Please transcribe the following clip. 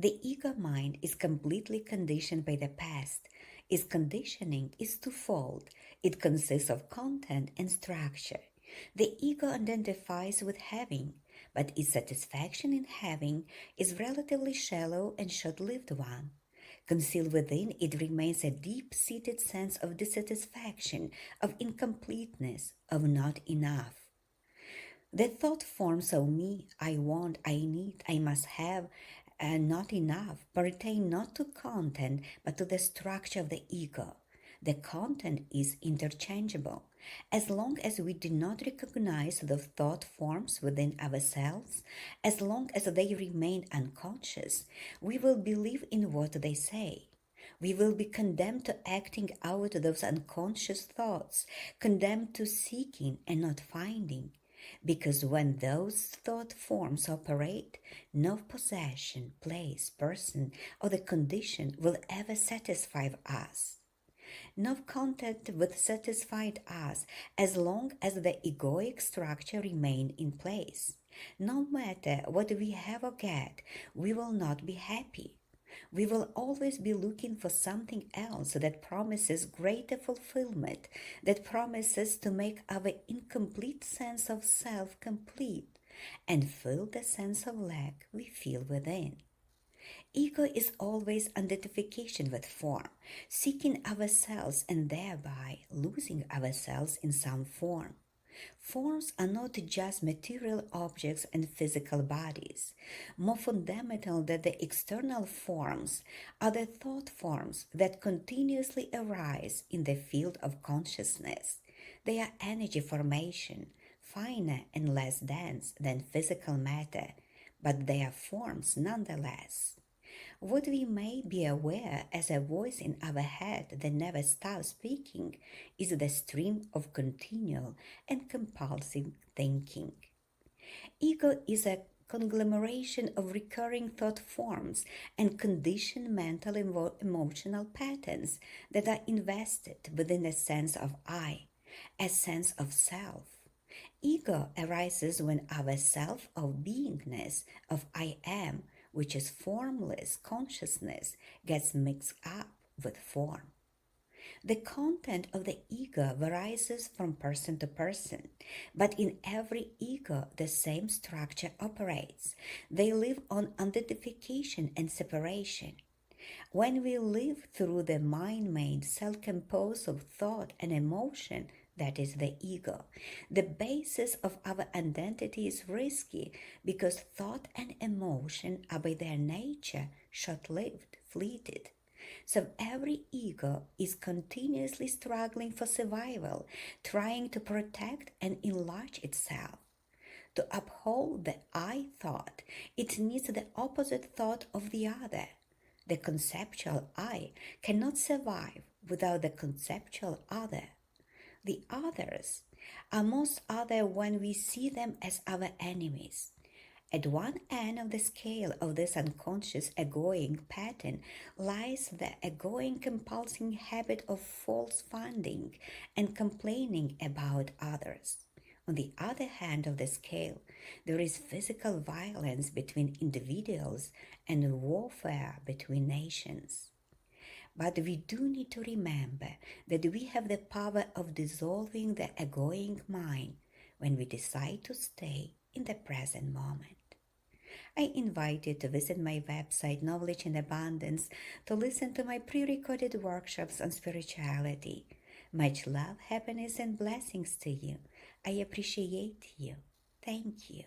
The ego mind is completely conditioned by the past. Its conditioning is twofold. It consists of content and structure. The ego identifies with having, but its satisfaction in having is relatively shallow and short-lived one. Concealed within it remains a deep-seated sense of dissatisfaction, of incompleteness, of not enough. The thought forms of me, I want, I need, I must have, and not enough pertain not to content but to the structure of the ego. The content is interchangeable. As long as we do not recognize the thought forms within ourselves, as long as they remain unconscious, we will believe in what they say. We will be condemned to acting out those unconscious thoughts, condemned to seeking and not finding. Because when those thought forms operate, no possession, place, person, or the condition will ever satisfy us. No content will satisfy us as long as the egoic structure remain in place. No matter what we have or get, we will not be happy. We will always be looking for something else that promises greater fulfillment, that promises to make our incomplete sense of self complete and fill the sense of lack we feel within. Ego is always identification with form, seeking ourselves and thereby losing ourselves in some form. Forms are not just material objects and physical bodies. More fundamental than the external forms are the thought forms that continuously arise in the field of consciousness. They are energy formation, finer and less dense than physical matter, but they are forms nonetheless. What we may be aware as a voice in our head that never stops speaking is the stream of continual and compulsive thinking. Ego is a conglomeration of recurring thought forms and conditioned mental emotional patterns that are invested within a sense of I, a sense of self. Ego arises when our self of beingness, of I am, which is formless consciousness, gets mixed up with form. The content of the ego varies from person to person, but in every ego the same structure operates. They live on identification and separation. When we live through the mind-made cell composed of thought and emotion, that is the ego, the basis of our identity is risky because thought and emotion are by their nature short-lived, fleeting. So every ego is continuously struggling for survival, trying to protect and enlarge itself. To uphold the I thought, it needs the opposite thought of the other. The conceptual I cannot survive without the conceptual other. The others are most other when we see them as our enemies. At one end of the scale of this unconscious egoic pattern lies the egoic compulsing habit of false funding and complaining about others. On the other hand of the scale, there is physical violence between individuals and warfare between nations. But we do need to remember that we have the power of dissolving the egoic mind when we decide to stay in the present moment. I invite you to visit my website, Knowledge in Abundance, to listen to my pre-recorded workshops on spirituality. Much love, happiness, and blessings to you. I appreciate you. Thank you.